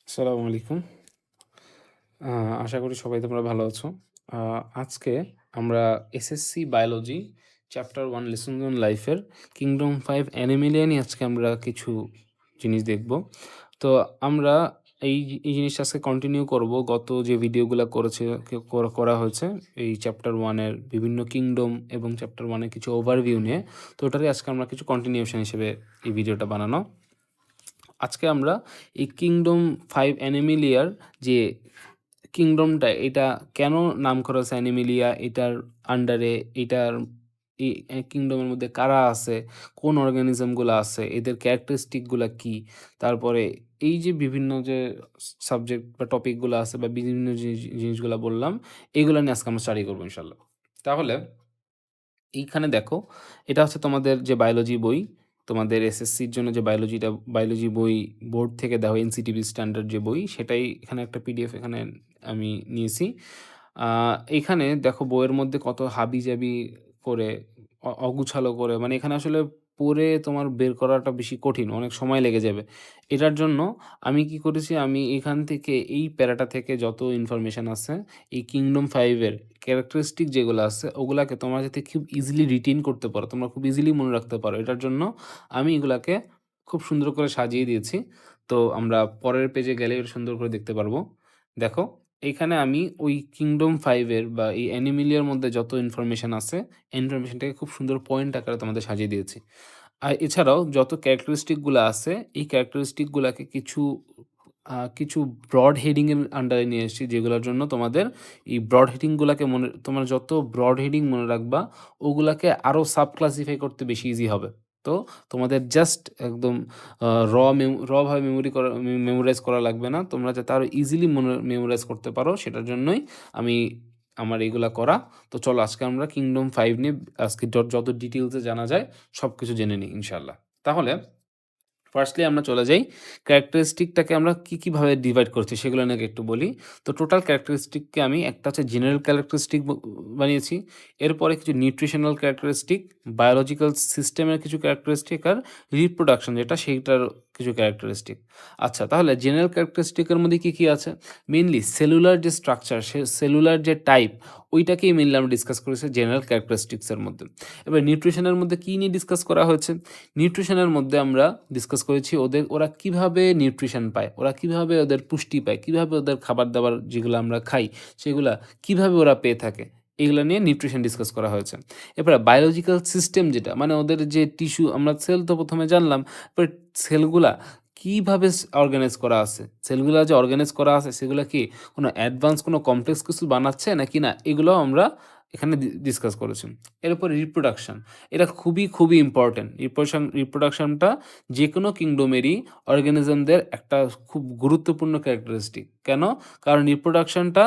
আসসালামু আলাইকুম। আশা করি সবাই তোমরা ভালো আছো। আজকে আমরা SSC biology chapter 1 lesson on লাইফের কিংডম 5 অ্যানিমেলিয়া নিয়ে আজকে আমরা কিছু জিনিস দেখব। তো আমরা এই জিনিসটা আজকে কন্টিনিউ করব। গত যে ভিডিওগুলা করা হয়েছে এই চ্যাপ্টার 1 এর বিভিন্ন কিংডম এবং চ্যাপ্টার 1 এর কিছু ওভারভিউ নিয়ে। তো ওটারই আজকে আমরা কিছু কন্টিনিউশন হিসেবে এই ভিডিওটা বানানো। আজকে আমরা এই কিংডম 5 অ্যানিমেলিয়ার যে কিংডমটা এটা কেন নাম করা হয়েছে অ্যানিমেলিয়া, এটার আন্ডারে এটার এই কিংডমের মধ্যে কারা আছে, কোন অর্গানিজমগুলো আছে, এদের ক্যারেক্টারিস্টিকগুলা কি, তারপরে এই যে বিভিন্ন যে সাবজেক্ট বা টপিকগুলো আছে বা বিভিন্ন জিনিসগুলো বললাম, এগুলো নিয়ে আজকে আমরা স্টাডি করবো ইনশাল্লাহ। তাহলে এইখানে দেখো, এটা হচ্ছে তোমাদের যে বায়োলজি বই, তোমাদের এসএসসির জন্য যে বায়োলজি বই বোর্ড থেকে দেওয়া এনসিটিভি স্ট্যান্ডার্ড যে বই, সেটাই এখানে একটা পিডিএফ এখানে আমি নিয়েছি। এখানে দেখো বইয়ের মধ্যে কত হাবিজাবি করে, অগুছালো করে, মানে এখানে আসলে পড়ে তোমার বের করাটা বেশি কঠিন, অনেক সময় লেগে যাবে। এটার জন্য আমি কি করেছি, আমি এখান থেকে এই প্যারাটা থেকে যত ইনফরমেশন আছে, এই কিংডম 5 এর ক্যারেক্টারিস্টিক যেগুলো আছে, ওগুলাকে তোমরা যাতে খুব ইজিলি রিটেইন করতে পারো, তোমরা খুব ইজিলি মনে রাখতে পারো, এটার জন্য আমি এগুলাকে খুব সুন্দর করে সাজিয়ে দিয়েছি। তো আমরা পরের পেজে গেলে এটা সুন্দর করে দেখতে পারবো। দেখো, এইখানে আমি ওই কিংডম 5 এর বা এই অ্যানিমেলিয়ার মধ্যে যত ইনফরমেশন আছে, ইনফরমেশনটাকে খুব সুন্দর পয়েন্ট আকারে তোমাদের সাজিয়ে দিয়েছি। আর এছাড়াও যত ক্যারেক্টারিস্টিক গুলা আছে, এই ক্যারেক্টারিস্টিক গুলাকে কিছু ব্রড হেডিং এর আন্ডারে নিয়ে এসেছি, যেগুলোর জন্য তোমাদের এই ব্রড হেডিং গুলাকে তোমরা যত ব্রড হেডিং মনে রাখবা, ওগুলাকে আরো সাব ক্লাসিফাই করতে বেশি ইজি হবে। তো তোমাদের জাস্ট একদম র ভাবে মেমোরাইজ করা লাগবে না, তোমরা যাতে আরো ইজিলি মেমোরাইজ করতে পারো, সেটার জন্যই আমি আমার এগুলা করা। তো চলো আজকে আমরা কিংডম 5 নিয়ে আজকে যত ডিটেইলসে জানা যায় সবকিছু জেনে নিই ইনশাআল্লাহ। তাহলে ফার্স্টলি আমরা চলে যাই, ক্যারেক্টারিস্টিকটাকে আমরা কিভাবে ডিভাইড করছি সেগুলো নিয়ে একটু বলি। তো টোটাল ক্যারেক্টারিস্টিককে আমি একটা হচ্ছে জেনারেল ক্যারেক্টারিস্টিক বানিয়েছি, এরপরে কিছু নিউট্রিশনাল ক্যারেক্টারিস্টিক, বায়োলজিক্যাল সিস্টেমের কিছু ক্যারেক্টারিস্টিক, আর রিপ্রোডাকশন যেটা সেইটার কিছু ক্যারেক্টারিস্টিক। আচ্ছা, তাহলে জেনারেল ক্যারেক্টারিস্টিকের মধ্যে কি আছে? মেইনলি সেলুলার যে স্ট্রাকচার, সে সেলুলার যে টাইপ, ওইটাকেই মেইনলি আমরা ডিসকাস করেছি জেনারেল ক্যারেক্টারিস্টিক্সের মধ্যে। এবার নিউট্রিশনের মধ্যে কী নিয়ে ডিসকাস করা হয়েছে? নিউট্রিশনের মধ্যে আমরা ডিসকাস করেছি ওরা কিভাবে নিউট্রিশন পায়, ওরা কিভাবে ওদের পুষ্টি পায়, কিভাবে ওদের খাবার-দাবার যেগুলো আমরা খাই, সেগুলা কিভাবে ওরা পেয়ে থাকে, এগুলা নিয়ে নিউট্রিশন ডিসকাস করা হয়েছে। এরপরে বায়োলজিক্যাল সিস্টেম যেটা, মানে ওদের যে টিস্যু, আমরা সেল তো প্রথমে জানলাম, বাট সেলগুলা কিভাবে অর্গানাইজ করা আছে, সেলগুলা যে অর্গানাইজ করা আছে সেগুলা কি কোনো অ্যাডভান্স কোনো কমপ্লেক্স কিছু বানাচ্ছে নাকি না, এগুলোও আমরা এখানে ডিসকাস করেছি। এরপরে রিপ্রোডাকশন, এটা খুবই ইম্পর্টেন্ট। রিপ্রোডাকশনটা যে কোনো কিংডমেরই অর্গানিজমদের একটা খুব গুরুত্বপূর্ণ ক্যারেক্টারিস্টিক। কেন? কারণ রিপ্রোডাকশনটা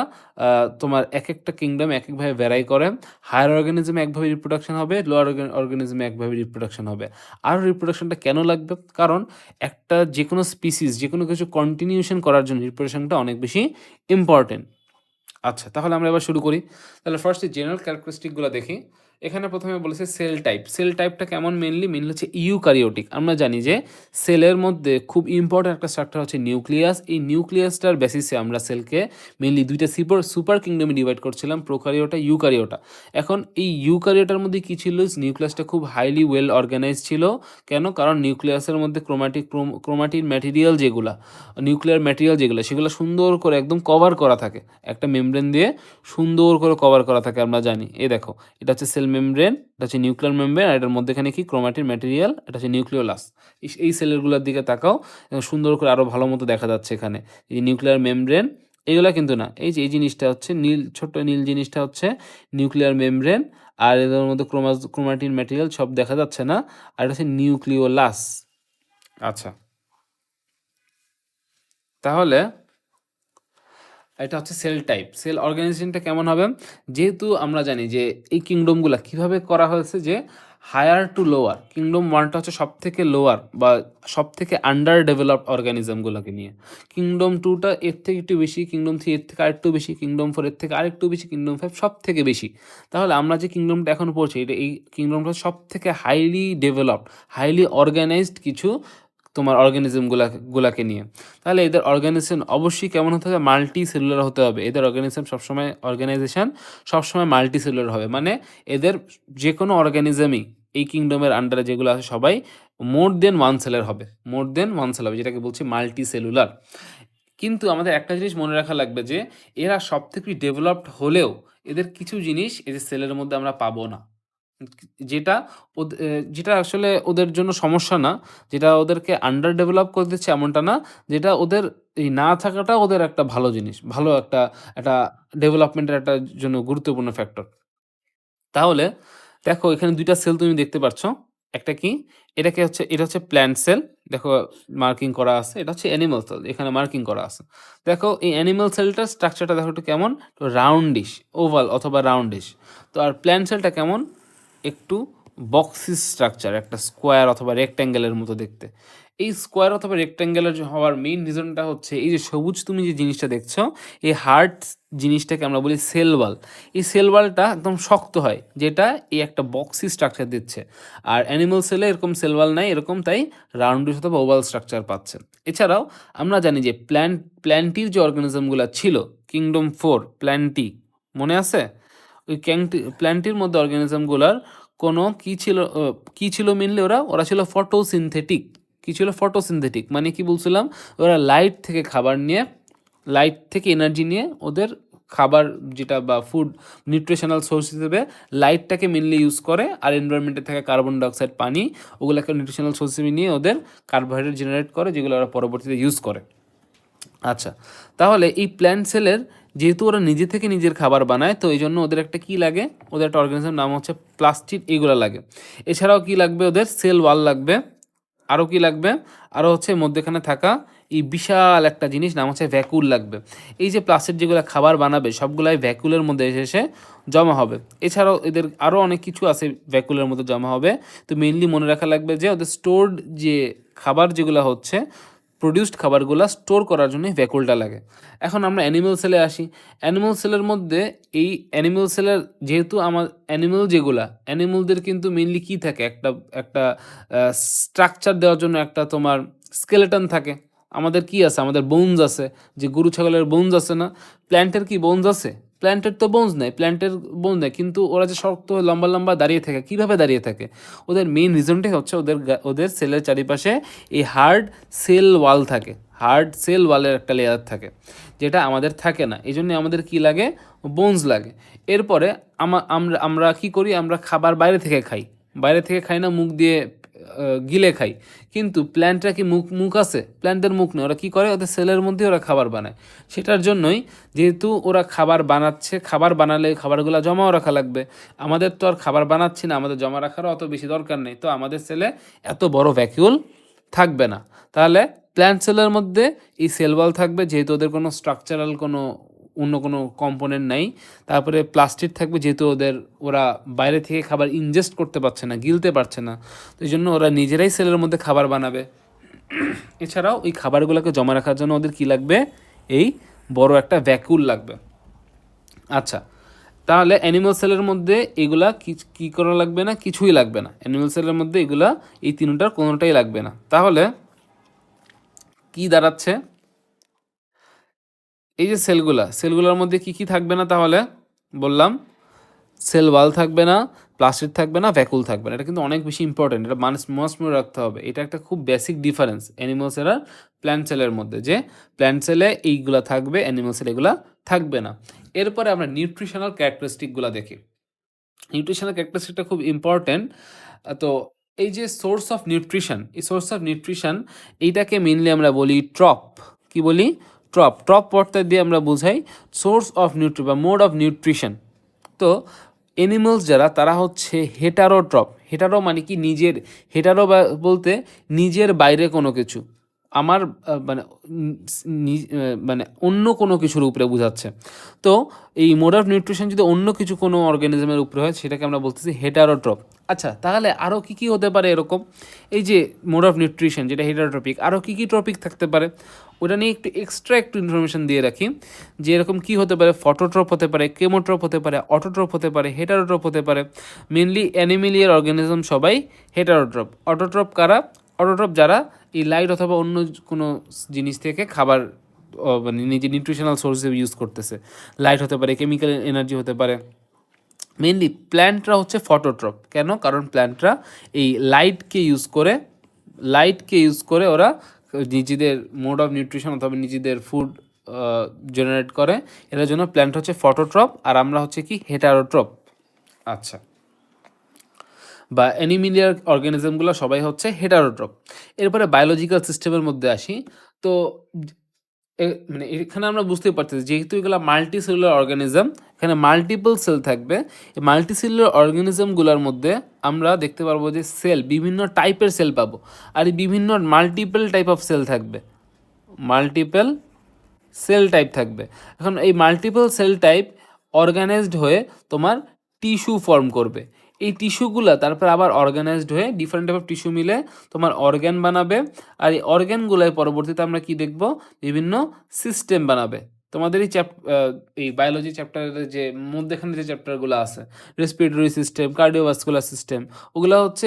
তোমার একেকটা কিংডম একেকভাবে ভ্যারাই করে। হায়ার অর্গানিজমে একভাবে রিপ্রোডাকশন হবে, লোয়ার অর্গানিজমে একভাবে রিপ্রোডাকশন হবে। আর রিপ্রোডাকশনটা কেন লাগবে? কারণ একটা যে কোনো স্পিসিস, যে কোনো কিছু কন্টিনিউশন করার জন্য রিপ্রোডাকশনটা অনেক বেশি ইম্পর্টেন্ট। আচ্ছা, তাহলে আমরা এবার শুরু করি। তাহলে ফার্স্টে জেনারেল ক্যারেক্টারিস্টিকগুলো দেখি। এখানে প্রথমে বলেছে সেল টাইপ। সেল টাইপটা কেমন? মেইনলি হচ্ছে ইউক্যারিওটিক। আমরা জানি যে সেলের মধ্যে খুব ইম্পর্টেন্ট একটা স্ট্রাকচার হচ্ছে নিউক্লিয়াস। এই নিউক্লিয়াসটার বেসিসে আমরা সেলকে মেইনলি দুইটা সুপার কিংডমে ডিভাইড করছিলাম, প্রোক্যারিওটা, ইউক্যারিওটা। এখন এই ইউক্যারিওটার মধ্যে কী ছিল? নিউক্লিয়াসটা খুব হাইলি ওয়েল অর্গানাইজড ছিল। কেন? কারণ নিউক্লিয়াসের মধ্যে ক্রোমাটিন ম্যাটেরিয়াল যেগুলা, নিউক্লিয়ার ম্যাটেরিয়াল যেগুলো, সেগুলো সুন্দর করে একদম কভার করা থাকে, একটা মেমব্রেন দিয়ে সুন্দর করে কভার করা থাকে, আমরা জানি। এই দেখো, এটা হচ্ছে সেল মেমব্রেন, এটা হচ্ছে নিউক্লিয়ার মেমব্রেন, আর এটার মধ্যেখানে কি ক্রোমাটিন ম্যাটেরিয়াল, এটা হচ্ছে নিউক্লিওলাস। এই সেলগুলোর দিকে তাকাও, সুন্দর করে আরও ভালো মতো দেখা যাচ্ছে এখানে এই নিউক্লিয়ার মেমব্রেন। এগুলা কিন্তু না, এই জিনিসটা হচ্ছে ছোট্ট নীল জিনিসটা হচ্ছে নিউক্লিয়ার মেমব্রেন, আর এদের মধ্যে ক্রোমাটিন ম্যাটেরিয়াল সব দেখা যাচ্ছে না, আর এটা হচ্ছে নিউক্লিওলাস। আচ্ছা, তাহলে এটা হচ্ছে সেল টাইপ। সেল অর্গানাইজেশনটা কেমন হবে? যেহেতু আমরা জানি যে এই কিংডমগুলা কিভাবে করা হয়েছে, যে হায়ার টু লোয়ার, কিংডম 1টা হচ্ছে সব থেকে লোয়ার বা সব থেকে আন্ডার ডেভেলপড অর্গানিজমগুলোকে নিয়ে, কিংডম 2টা এর থেকে একটু বেশি, কিংডম 3 এর থেকে আরেকটু বেশি, কিংডম 4 এর থেকে আরেকটু বেশি, কিংডম 5 সব থেকে বেশি। তাহলে আমরা যে কিংডমটা এখন পড়ছি এটা, এই কিংডমটা সব থেকে হাইলি ডেভেলপড, হাইলি অর্গানাইজড কিছু তোমার গুলাকে নিয়ে। তাহলে এদের অর্গানাইজেশন অবশ্যই কেমন হতে হবে? মাল্টি সেলুলার হতে হবে। এদের অর্গানাইজেশন সবসময় মাল্টি সেলুলার হবে, মানে এদের যে কোনো অর্গানিজমই এই কিংডমের আন্ডারে যেগুলো আছে সবাই মোর দেন ওয়ান সেলের হবে, মোর দেন ওয়ান সেল হবে, যেটাকে বলছি মাল্টি সেলুলার। কিন্তু আমাদের একটা জিনিস মনে রাখা লাগবে যে এরা সব থেকে ডেভেলপড হলেও এদের কিছু জিনিস এদের সেলের মধ্যে আমরা পাবো না, যেটা যেটা আসলে ওদের জন্য সমস্যা না, যেটা ওদেরকে আন্ডার ডেভেলপ করে দিচ্ছে এমনটা না, যেটা ওদের এই না থাকাটা ওদের একটা ভালো জিনিস, ভালো একটা একটা ডেভেলপমেন্টের একটা জন্য গুরুত্বপূর্ণ ফ্যাক্টর। তাহলে দেখো এখানে ২টা সেল তুমি দেখতে পাচ্ছ। একটা কি? এটা হচ্ছে প্ল্যান্ট সেল। দেখো মার্কিং করা আছে। এটা হচ্ছে অ্যানিমাল সেল। এখানে মার্কিং করা আছে। দেখো এই অ্যানিমাল সেলটার স্ট্রাকচারটা দেখো একটু কেমন? রাউন্ডিশ, ওভাল অথবা রাউন্ডিশ। তো আর প্ল্যান্ট সেলটা কেমন? একটু বক্সি স্ট্রাকচার, একটা স্কোয়ার অথবা রেক্ট্যাঙ্গেলের মতো দেখতে। এই স্কোয়ার অথবা রেক্ট্যাঙ্গেলের হওয়ার মেইন রিজনটা হচ্ছে এই যে সবুজ তুমি যে জিনিসটা দেখছো, এই হার্ট জিনিসটাকে আমরা বলি সেল ওয়াল। এই সেল ওয়ালটা একদম শক্ত হয়, যেটা এই একটা বক্সি স্ট্রাকচার দিচ্ছে। আর অ্যানিমাল সেলে এরকম সেল ওয়াল নাই, এরকম তাই রাউন্ডিশ অথবা ওভাল স্ট্রাকচার পাচ্ছে। এছাড়াও আমরা জানি যে প্ল্যান্টির যে অর্গানিজমগুলো ছিল, কিংডম 4 প্ল্যান্টি, মনে আছে? ওই প্ল্যান্টির মধ্যে অর্গানিজমগুলোর কোনো কি ছিল মেনলি? ওরা ছিল ফটোসিনথেটিক। কি ছিল? ফটোসিনথেটিক। মানে কি বলছিলাম? ওরা লাইট থেকে এনার্জি নিয়ে ওদের খাবার যেটা বা ফুড নিউট্রিশনাল সোর্স হিসেবে লাইটটাকে মেনলি ইউজ করে, আর এনভায়রনমেন্টে থাকা কার্বন ডাইঅক্সাইড, পানি, ওগুলোকে নিউট্রিশনাল সোর্স হিসেবে নিয়ে ওদের কার্বোহাইড্রেট জেনারেট করে, যেগুলো ওরা পরবর্তীতে ইউজ করে। আচ্ছা, তাহলে এই প্ল্যান্ট সেলের যেহেতু ওরা নিজে থেকে নিজের খাবার বানায়, তো এই জন্য ওদের একটা কী লাগে? ওদের একটা অর্গানিজম নাম হচ্ছে প্লাস্টিড, এইগুলো লাগে। এছাড়াও কি লাগবে? ওদের সেল ওয়াল লাগবে। আরও কি লাগবে? আরও হচ্ছে মধ্যেখানে থাকা এই বিশাল একটা জিনিস নাম হচ্ছে ভ্যাকুল লাগবে। এই যে প্লাস্টিক যেগুলো খাবার বানাবে সবগুলাই ভ্যাকুলের মধ্যে এসে জমা হবে। এছাড়াও এদের আরও অনেক কিছু আছে ভ্যাকুলের মধ্যে জমা হবে। তো মেইনলি মনে রাখা লাগবে যে ওদের স্টোরড যে খাবার যেগুলো হচ্ছে, প্রডিউসড খাবারগুলো স্টোর করার জন্য ভ্যাকুলটা লাগে। এখন আমরা অ্যানিমাল সেলে আসি। অ্যানিমাল সেলের মধ্যে এই অ্যানিমাল সেলের যেহেতু আমার অ্যানিমালদের কিন্তু মেইনলি কী থাকে? একটা একটা স্ট্রাকচার দেওয়ার জন্য একটা তোমার স্কেলেটন থাকে। আমাদের কি আছে? আমাদের বোনস আছে, যে গরু ছাগলের বোনস আছে না? প্ল্যান্টের কি বোনস আছে? প্ল্যান্টের তো বোনস নেই, বোন নেই, কিন্তু ওরা যে শক্ত লম্বা লম্বা দাঁড়িয়ে থাকে, কীভাবে দাঁড়িয়ে থাকে? ওদের মেইন রিজনটাই হচ্ছে ওদের সেলের চারিপাশে এই হার্ড সেল ওয়াল থাকে, হার্ড সেল ওয়ালের একটা লেয়ার থাকে, যেটা আমাদের থাকে না। এই জন্য আমাদের কি লাগে? বোনস লাগে। এরপরে আমরা আমরা কী করি? আমরা খাবার বাইরে থেকে খাই না, মুখ দিয়ে গিলে খাই। কিন্তু প্ল্যান্টরা কি মুখ আছে? প্ল্যান্টদের মুখ নেই। ওরা কী করে? ওদের সেলের মধ্যে ওরা খাবার বানায়। সেটার জন্যই যেহেতু ওরা খাবার বানাচ্ছে, খাবার বানালে খাবারগুলো জমাও রাখা লাগবে। আমাদের তো আর খাবার বানাচ্ছি না, আমাদের জমা রাখারও অত বেশি দরকার নেই, তো আমাদের সেলে এত বড় ভ্যাকুয়াল থাকবে না। তাহলে প্ল্যান্ট সেলের মধ্যে এই সেল ওয়াল থাকবে, যেহেতু ওদের কোনো স্ট্রাকচারাল অন্য কোনো কম্পোনেন্ট নাই। তারপরে প্লাস্টিক থাকবে, যেহেতু ওরা বাইরে থেকে খাবার ইনজেস্ট করতে পারছে না, গিলতে পারছে না, তো এই জন্য ওরা নিজেরাই সেলের মধ্যে খাবার বানাবে। এছাড়াও এই খাবারগুলোকে জমা রাখার জন্য ওদের কী লাগবে? এই বড় একটা ভ্যাকুল লাগবে। আচ্ছা, তাহলে অ্যানিমাল সেলের মধ্যে এগুলা কী করা লাগবে না? কিছুই লাগবে না। অ্যানিমাল সেলের মধ্যে এগুলা এই তিনটার কোনোটাই লাগবে না। তাহলে কি দাঁড়াচ্ছে? এই যে সেলগুলোর মধ্যে কি থাকবে না? তাহলে বললাম সেল ওয়াল থাকবে না, প্লাস্টিক থাকবে না, ভ্যাকুল থাকবে না। এটা কিন্তু অনেক বেশি ইম্পর্টেন্ট, এটা মাস্ট মনে রাখতে হবে। এটা একটা খুব বেসিক ডিফারেন্স অ্যানিমাল সেল আর প্ল্যান্ট সেলের মধ্যে, যে প্ল্যান্ট সেলে এইগুলো থাকবে, অ্যানিমাল সেলে এগুলো থাকবে না। এরপরে আমরা নিউট্রিশনাল ক্যারেক্টারিস্টিকগুলো দেখি। নিউট্রিশনাল ক্যারেক্টারিস্টিকটা খুব ইম্পর্টেন্ট। তো এই যে সোর্স অফ নিউট্রিশন, এই সোর্স অফ নিউট্রিশন এইটাকে মেনলি আমরা বলি ট্রপ। কি বলি? ট্রপ পড়তে দিয়ে আমরা বুঝাই সোর্স অফ বা মোড অফ নিউট্রিশন। তো অ্যানিমালস যারা, তারা হচ্ছে হেটারোট্রপ। হেটারো মানে কি? হেটারো বলতে নিজের বাইরে কোনো কিছু, আমার মানে মানে অন্য কোনো কিছুর উপরে বোঝাচ্ছে। তো এই মোড অফ নিউট্রিশন যদি অন্য কিছু কোনো অর্গানিজমের উপরে হয় সেটাকে আমরা বলতেছি হেটারোট্রপ। আচ্ছা, তাহলে আরও কী কী হতে পারে এরকম? এই যে মোড অফ নিউট্রিশন যেটা হেটারোট্রপিক, আরও কী কী টপিক থাকতে পারে ওটা নিয়ে একটু ইনফরমেশন দিয়ে রাখি, যে এরকম কী হতে পারে। ফটোট্রপ হতে পারে, কেমোট্রপ হতে পারে, অটোট্রপ হতে পারে, হেটারোট্রপ হতে পারে। মেনলি অ্যানিমেলিয়ার অর্গানিজম সবাই হেটারোট্রপ। অটোট্রপ কারা? অটোট্রপ যারা এই লাইট অথবা অন্য কোনো জিনিস থেকে খাবার মানে নিজে নিউট্রিশনাল সোর্স হিসেবে ইউজ করতেছে। লাইট হতে পারে, কেমিক্যাল এনার্জি হতে পারে। মেনলি প্ল্যান্টরা হচ্ছে ফটোট্রপ। কেন? কারণ প্ল্যান্টরা এই লাইটকে ইউজ করে ওরা নিজেদের মোড অফ নিউট্রিশন অথবা নিজেদের ফুড জেনারেট করে। এটার জন্য প্ল্যান্ট হচ্ছে ফটোট্রপ, আর আমরা হচ্ছে কি হেটারোট্রপ। আচ্ছা, বা অ্যানিমিলিয়ার অর্গানিজমগুলো সবাই হচ্ছে হেটারোট্রপ। এরপরে বায়োলজিক্যাল সিস্টেমের মধ্যে আসি। তো মানে এখানে আমরা বুঝতে পারতেছি যেহেতু এগুলো মাল্টি সেলুলার অর্গানিজম, এখানে মাল্টিপল সেল থাকবে। এই মাল্টি সেলুলার অর্গানিজমগুলোর মধ্যে আমরা দেখতে পারবো যে বিভিন্ন টাইপের সেল পাবো, আর এই বিভিন্ন মাল্টিপল টাইপ অফ সেল থাকবে। মাল্টিপল সেল টাইপ থাকবে। এখন এই মাল্টিপল সেল টাইপ অর্গানাইজড হয়ে তোমার টিস্যু ফর্ম করবে। এই টিস্যুগুলো তারপর আবার অর্গানাইজড হয়ে ডিফারেন্ট টাইপ অফ টিস্যু মিলে তোমার অর্গ্যান বানাবে। আর এই অর্গ্যানগুলোয় পরবর্তীতে আমরা কি দেখব? বিভিন্ন সিস্টেম বানাবে। তোমাদের এই বায়োলজি চ্যাপ্টারের যে মধ্যেখানে যে চ্যাপ্টারগুলো আছে, রেসপিরেটরি সিস্টেম, কার্ডিওভাস্কুলার সিস্টেম, ওগুলো হচ্ছে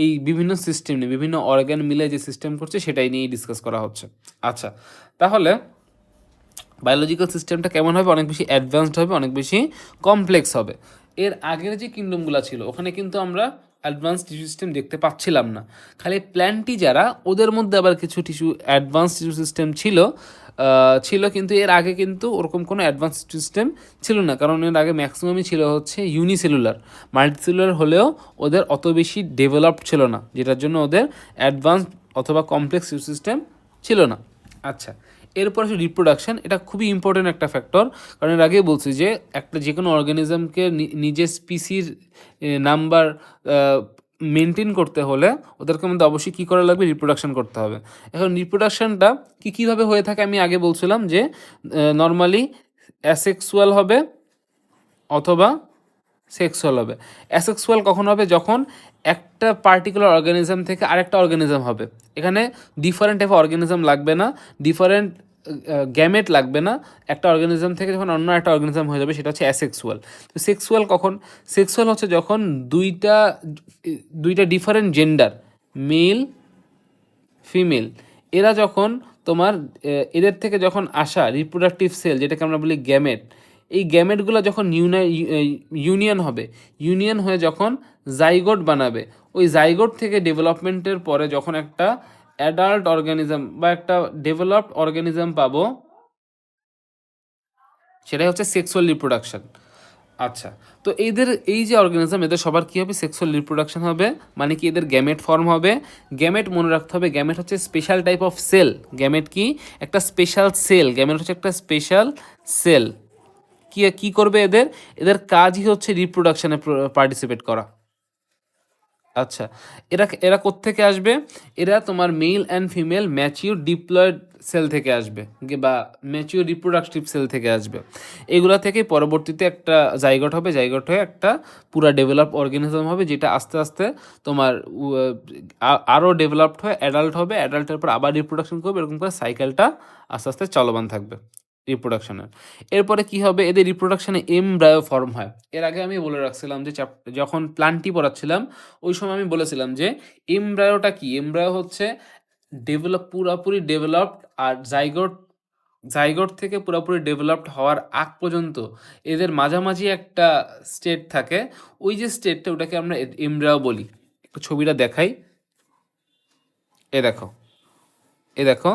এই বিভিন্ন সিস্টেম নিয়ে, বিভিন্ন অর্গ্যান মিলে যে সিস্টেম করছে সেটাই নিয়েই ডিসকাস করা হচ্ছে। আচ্ছা, তাহলে বায়োলজিক্যাল সিস্টেমটা কেমন হবে? অনেক বেশি অ্যাডভান্সড হবে, অনেক বেশি কমপ্লেক্স হবে। এর আগের যে কিংডমগুলো ছিল ওখানে কিন্তু আমরা অ্যাডভান্স টিস্যু সিস্টেম দেখতে পাচ্ছিলাম না। খালি প্ল্যান্টই যারা, ওদের মধ্যে আবার কিছু অ্যাডভান্স টিস্যু সিস্টেম ছিল, কিন্তু এর আগে কিন্তু ওরকম কোনো অ্যাডভান্স সিস্টেম ছিল না, কারণ এর আগে ম্যাক্সিমামই ছিল হচ্ছে ইউনিসেলুলার। মাল্টিসেলুলার হলেও ওদের অত বেশি ডেভেলপড ছিল না, যেটার জন্য ওদের অ্যাডভান্স অথবা কমপ্লেক্স সিস্টেম ছিল না। আচ্ছা, এরপর আসে রিপ্রোডাকশন। এটা খুবই ইম্পর্টেন্ট একটা ফ্যাক্টর, কারণ এর আগেই বলছি যে যে কোনো অর্গানিজমকে নিজের স্পিসির নাম্বার মেনটেন করতে হলে ওদেরকে মধ্যে অবশ্যই কী করা লাগবে? রিপ্রোডাকশন করতে হবে। এখন রিপ্রোডাকশনটা কীভাবে হয়ে থাকে আমি আগে বলছিলাম যে নর্মালি অ্যাসেক্সুয়াল হবে অথবা সেক্সুয়াল হবে। অ্যাসেক্সুয়াল কখন হবে? যখন একটা পার্টিকুলার অর্গানিজম থেকে আরেকটা অর্গানিজম হবে। এখানে ডিফারেন্ট টাইপ অর্গানিজম লাগবে না, ডিফারেন্ট গ্যামেট লাগবে না। একটা অর্গানিজম থেকে যখন অন্য একটা অর্গানিজম হয়ে যাবে সেটা হচ্ছে অ্যাসেক্সুয়াল। তো সেক্সুয়াল কখন? সেক্সুয়াল হচ্ছে যখন দুইটা ডিফারেন্ট জেন্ডার, মেল ফিমেল, এরা যখন তোমার এদের থেকে যখন আসা রিপ্রোডাক্টিভ সেল, যেটাকে আমরা বলি গ্যামেট, এই গ্যামেটগুলো যখন ইউনিয়ন হয়ে যখন জাইগোট বানাবে, ওই জাইগোট থেকে ডেভেলপমেন্টের পরে যখন একটা অ্যাডাল্ট অর্গানিজম বা একটা ডেভেলপড অর্গানিজম পাবো, সেটাই হচ্ছে সেক্সুয়াল রিপ্রোডাকশন। আচ্ছা, তো এই যে অর্গানিজম, এদের সবার কী হবে? সেক্সুয়াল রিপ্রোডাকশন হবে। মানে কি? এদের গ্যামেট ফর্ম হবে। গ্যামেট মনে রাখতে হবে, গ্যামেট হচ্ছে special type of cell. Gamete কি? একটা স্পেশাল সেল। গ্যামেট হচ্ছে একটা স্পেশাল সেল। কি করবে এদের কাজই হচ্ছে রিপ্রোডাকশনে পার্টিসিপেট করা। আচ্ছা, এরা কোত্থেকে আসবে? এরা তোমার male and female mature diploid cell থেকে আসবে, বা ম্যাচিউর রিপ্রোডাক্টিভ সেল থেকে আসবে। এগুলা থেকে পরবর্তীতে একটা জাইগোট হবে, জাইগোট হয়ে একটা পুরা ডেভেলপ অর্গানিজম হবে, যেটা আস্তে আস্তে তোমার আরও ডেভেলপড হয়ে অ্যাডাল্ট হবে। অ্যাডাল্টের পর আবার রিপ্রোডাকশন করবে, এরকম করে সাইকেলটা আস্তে আস্তে চলমান থাকবে রিপ্রোডাকশনের। এরপরে কি হবে? এদের রিপ্রোডাকশনে এমব্রায়ো ফর্ম হয়। এর আগে আমি বলে রাখছিলাম যে যখন প্ল্যান্টটি পড়াচ্ছিলাম ওই সময় আমি বলেছিলাম যে এমব্রায়োটা কি? এমব্রায়ো হচ্ছে পুরাপুরি ডেভেলপড, আর জাইগোট থেকে পুরোপুরি ডেভেলপড হওয়ার আগ পর্যন্ত এদের মাঝামাঝি একটা স্টেট থাকে। ওই যে স্টেটটা, ওটাকে আমরা এমব্রায়ো বলি। একটু ছবিটা দেখাই। এ দেখো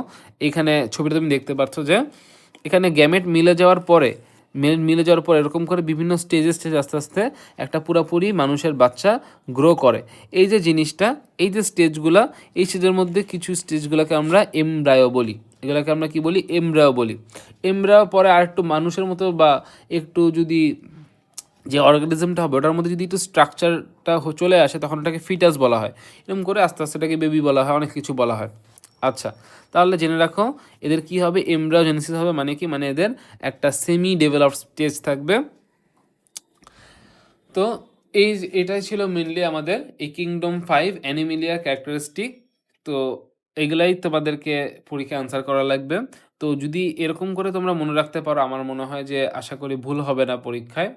এখানে ছবিটা তুমি দেখতে পাচ্ছ যে এখানে গ্যামেট মিলে যাওয়ার পরে এরকম করে বিভিন্ন স্টেজে আস্তে আস্তে একটা পুরোপুরি মানুষের বাচ্চা গ্রো করে। এই যে জিনিসটা, এই যে স্টেজগুলা, এই স্টেজের মধ্যে কিছু স্টেজগুলোকে আমরা এমব্রায়ো বলি। এগুলোকে আমরা কি বলি? এমব্রায়ো বলি। এমব্রায়ো পরে আর একটু মানুষের মতো, বা একটু যদি যে অর্গানিজমটা হবে ওটার মধ্যে যদি একটু স্ট্রাকচারটা চলে আসে, তখন ওটাকে ফিটাস বলা হয়। এরকম করে আস্তে আস্তে এটাকে বেবি বলা হয়, অনেক কিছু বলা হয়। আচ্ছা, তাহলে জেনে রাখো এদের কি হবে, এমব্রায়োজেনেসিস হবে। মানে কি, মানে এদের একটা সেমি ডেভেলপড স্টেজ থাকবে। তো এটাই ছিল মেনলি আমাদের এই কিংডম 5 অ্যানিমেলিয়ার ক্যারেক্টারিস্টিক। তো এগুলাই তোমাদেরকে পরীক্ষায় আনসার করা লাগবে। তো যদি এরকম করে তোমরা মনে রাখতে পারো, আমার মনে হয় যে আশা করি ভুল হবে না পরীক্ষায়।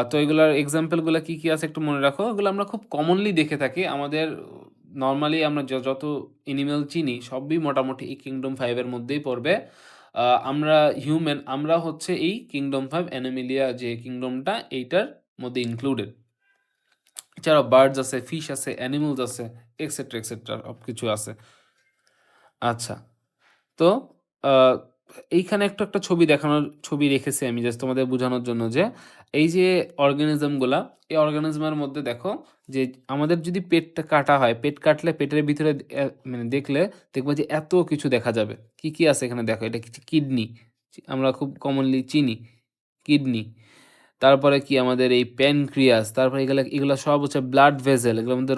তো এগুলার এক্সাম্পলগুলো কী কী আছে একটু মনে রাখো। এগুলো আমরা খুব কমনলি দেখে থাকি আমাদের, নর্মালি আমরা যত এনিম্যাল চিনি সবই মোটামুটি এই কিংডম 5 এর মধ্যেই পড়বে। আমরা হিউম্যান, আমরা হচ্ছে এই কিংডম 5 অ্যানিমেলিয়া যে কিংডমটা এইটার মধ্যে ইনক্লুডেড। এছাড়াও বার্ডস আছে, ফিশ আছে, অ্যানিমালস আছে, এক্সেট্রা এক্সেট্রা সব কিছু আছে। আচ্ছা, তো আহ, এইখানে একটা ছবি রেখেছি আমি জাস্ট তোমাদের বোঝানোর জন্য যে এই যে অর্গানিজমগুলা, এই অর্গানিজমের মধ্যে দেখো যে আমাদের যদি পেটটা কাটা হয়, পেট কাটলে পেটের ভিতরে মানে দেখলে দেখবো যে এত কিছু দেখা যাবে। কি কি আছে এখানে দেখো, এটা কিছু কিডনি, আমরা খুব কমনলি চিনি কিডনি। তারপরে কি আমাদের এই প্যানক্রিয়াস, তারপরে এগুলো সব হচ্ছে ব্লাড ভেসেল, এগুলোর মধ্যে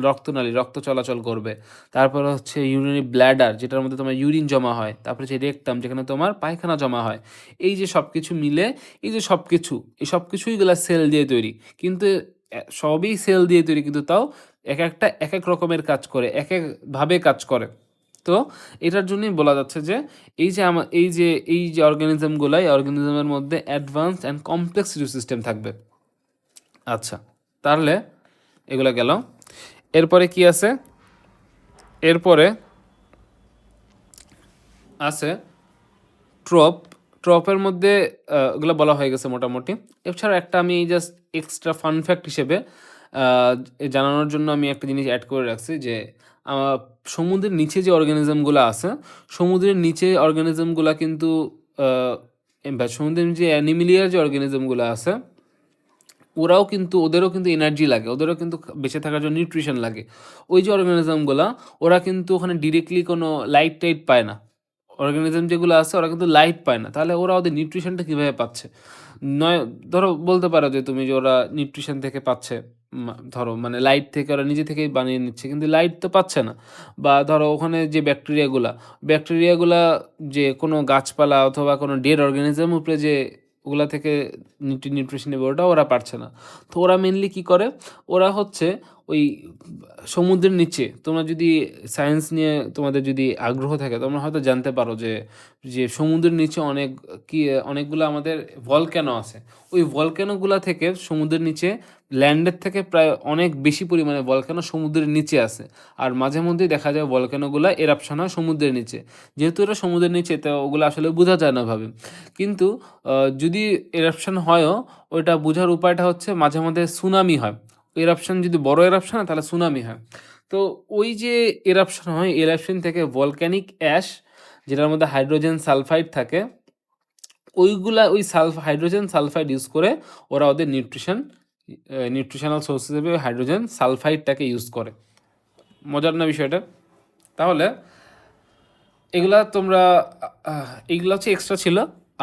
রক্তনালী, রক্ত চলাচল করবে। তারপরে হচ্ছে ইউরিনারি ব্ল্যাডার, যেটার মধ্যে তোমার ইউরিন জমা হয়। তারপরে হচ্ছে রেকটাম, যেখানে তোমার পায়খানা জমা হয়। এই যে সব কিছু মিলে, এই যে সব কিছু, এই সব কিছুই এগুলো সেল দিয়ে তৈরি। কিন্তু সবই সেল দিয়ে তৈরি, কিন্তু তাও এক একটা এক এক রকমের কাজ করে, এক একভাবে কাজ করে। তো এটার জন্যই বলা যাচ্ছে যে এই যে অর্গানিজমগুলো, এই অর্গানিজমের মধ্যে অ্যাডভান্স অ্যান্ড কমপ্লেক্স সিস্টেম থাকবে। আচ্ছা, তাহলে এগুলো গেল। এরপরে কি আছে, এরপরে আছে ট্রপের মধ্যে ওগুলো বলা হয়ে গেছে মোটামুটি। এছাড়া একটা আমি জাস্ট এক্সট্রা ফান ফ্যাক্ট হিসেবে জানানোর জন্য আমি একটা জিনিস অ্যাড করে রাখছি যে সমুদ্রের নিচে যে অর্গানিজমগুলো আছে, সমুদ্রের নিচে অর্গানিজমগুলো কিন্তু সমুদ্রের নিচে অ্যানিমিলিয়ার যে অর্গানিজমগুলো আছে, ওদেরও কিন্তু এনার্জি লাগে, ওদেরও কিন্তু বেঁচে থাকার জন্য নিউট্রিশন লাগে। ওই যে অর্গানিজমগুলো, ওরা কিন্তু ওখানে ডিরেক্টলি কোনো লাইট টাইট পায় না। অর্গানিজম যেগুলো আছে ওরা কিন্তু লাইট পায় না, তাহলে ওরা ওদের নিউট্রিশনটা কীভাবে পাচ্ছে? নয়, ধরো বলতে পারো যে তুমি যে ওরা নিউট্রিশন থেকে পাচ্ছে, ধরো মানে লাইট থেকে ওরা নিজে থেকেই বানিয়ে নিচ্ছে, কিন্তু লাইট তো পাচ্ছে না। বা ধরো ওখানে যে ব্যাকটেরিয়াগুলা যে কোনো গাছপালা অথবা কোনো ডেড অর্গানিজম উপরে যে ওগুলা থেকে নিউট্রিশন নেবে, ওটা ওরা পারছে না। তো ওরা মেনলি কী করে, ওরা হচ্ছে ওই সমুদ্রের নিচে, তোমরা যদি সায়েন্স নিয়ে তোমাদের যদি আগ্রহ থাকে, তোমরা হয়তো জানতে পারো যে যে সমুদ্রের নিচে অনেকগুলো আমাদের ভলক্যানো আছে। ওই ভলক্যানোগুলা থেকে সমুদ্রের নিচে, ল্যান্ডের থেকে প্রায় অনেক বেশি পরিমাণে ভলক্যানো সমুদ্রের নিচে আছে। আর মাঝে মধ্যেই দেখা যায় ভলক্যানোগুলা এরাপশন হয় সমুদ্রের নিচে। যেহেতু এটা সমুদ্রের নিচে, তো ওগুলো আসলে বোঝা যায় না ভাবে। কিন্তু যদি এরাপশন হয়ও, ওইটা বোঝার উপায়টা হচ্ছে মাঝে মধ্যে সুনামি হয়। এরাপশন যদি বড় এরাপশন হয় তাহলে সুনামি হয়। তো ওই যে এরাপশন হয়, এরাপশন থেকে ভলক্যানিক অ্যাশ, যেটার মধ্যে হাইড্রোজেন সালফাইড থাকে, ওই হাইড্রোজেন সালফাইড ইউজ করে ওরা ওদের নিউট্রিশনাল সোর্স হিসেবে হাইড্রোজেন সালফাইডটাকে ইউজ করে। মজার না বিষয়টা? তাহলে এইগুলা হচ্ছে এক্সট্রা ছিল।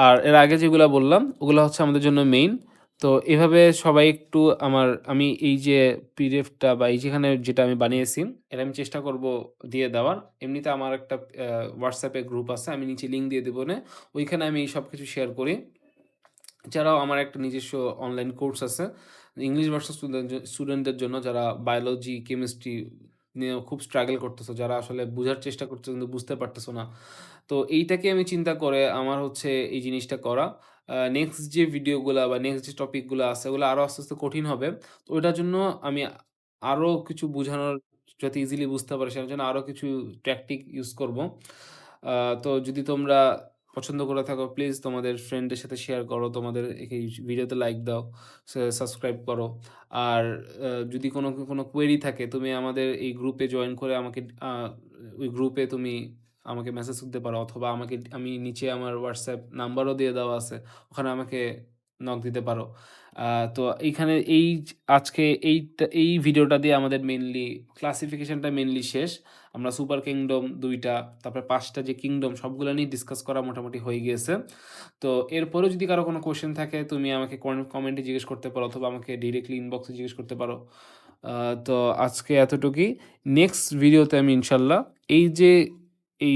আর এর আগে যেগুলো বললাম ওগুলো হচ্ছে আমাদের জন্য মেইন। তো এভাবে সবাই একটু আমি এই যে পিডিএফটা বা এই যেখানে যেটা আমি বানিয়েছি, এটা আমি চেষ্টা করব দিয়ে দেওয়ার। এমনিতে আমার একটা হোয়াটসঅ্যাপে গ্রুপ আছে, আমি নিচে লিঙ্ক দিয়ে দেবো, ওইখানে আমি সব কিছু শেয়ার করি। এছাড়াও আমার একটা নিজস্ব অনলাইন কোর্স আছে ইংলিশ ভার্সন স্টুডেন্টদের জন্য, যারা বায়োলজি কেমিস্ট্রি নিয়ে খুব স্ট্রাগল করতেছো, যারা আসলে বোঝার চেষ্টা করতেছো কিন্তু বুঝতে পারতেছো না। তো এইটাকে আমি চিন্তা করে আমার হচ্ছে এই জিনিসটা করা। নেক্সট যে ভিডিওগুলো বা নেক্সট যে টপিকগুলো আছে ওগুলো আরও আস্তে আস্তে কঠিন হবে। তো ওইটার জন্য আমি আরও কিছু বোঝানোর, যাতে ইজিলি বুঝতে পারে সেটার জন্য আরও কিছু ট্যাকটিক ইউজ করব। তো যদি তোমরা পছন্দ করে থাকো, প্লিজ তোমাদের ফ্রেন্ডদের সাথে শেয়ার করো, তোমাদের এই ভিডিওতে লাইক দাও, সাবস্ক্রাইব করো। আর যদি কোনো কোয়েরি থাকে, তুমি আমাদের এই গ্রুপে জয়েন করে ওই গ্রুপে তুমি আমাকে মেসেজ করতে পারো, অথবা আমি নিচে আমার হোয়াটসঅ্যাপ নাম্বারও দিয়ে দেওয়া আছে, ওখানে আমাকে নক দিতে পারো। তো এইখানে আজকে এই ভিডিওটা দিয়ে আমাদের ক্লাসিফিকেশনটা মেনলি শেষ। আমরা সুপার কিংডম 2টা, তারপরে 5টা যে কিংডম, সবগুলো নিয়ে ডিসকাস করা মোটামুটি হয়ে গিয়েছে। তো এরপরেও যদি কারো কোনো কোয়েশ্চেন থাকে, তুমি আমাকে কমেন্টে জিজ্ঞেস করতে পারো, অথবা আমাকে ডিরেক্টলি ইনবক্সে জিজ্ঞেস করতে পারো। তো আজকে এতটুকুই। নেক্সট ভিডিওতে আমি ইনশাল্লাহ এই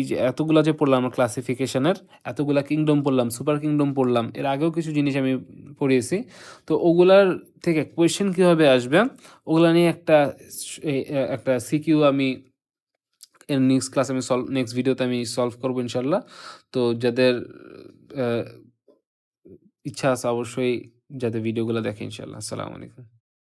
যে এতগুলা যে পড়লাম আমরা ক্লাসিফিকেশনের, এতগুলা কিংডম পড়লাম, সুপার কিংডম পড়লাম। এর আগেও কিছু জিনিস আমি পড়িয়েছি। তো ওগুলার থেকে কোয়েশ্চেন কিভাবে আসবে, ওগুলা নিয়ে একটা সিকিউ আমি এর নেক্সট ক্লাসে আমি নেক্সট ভিডিওতে আমি সলভ করব ইনশাল্লাহ। তো যাদের ইচ্ছা আছে অবশ্যই যাতে ভিডিওগুলো দেখে ইনশাল্লাহ। আসসালামু আলাইকুম।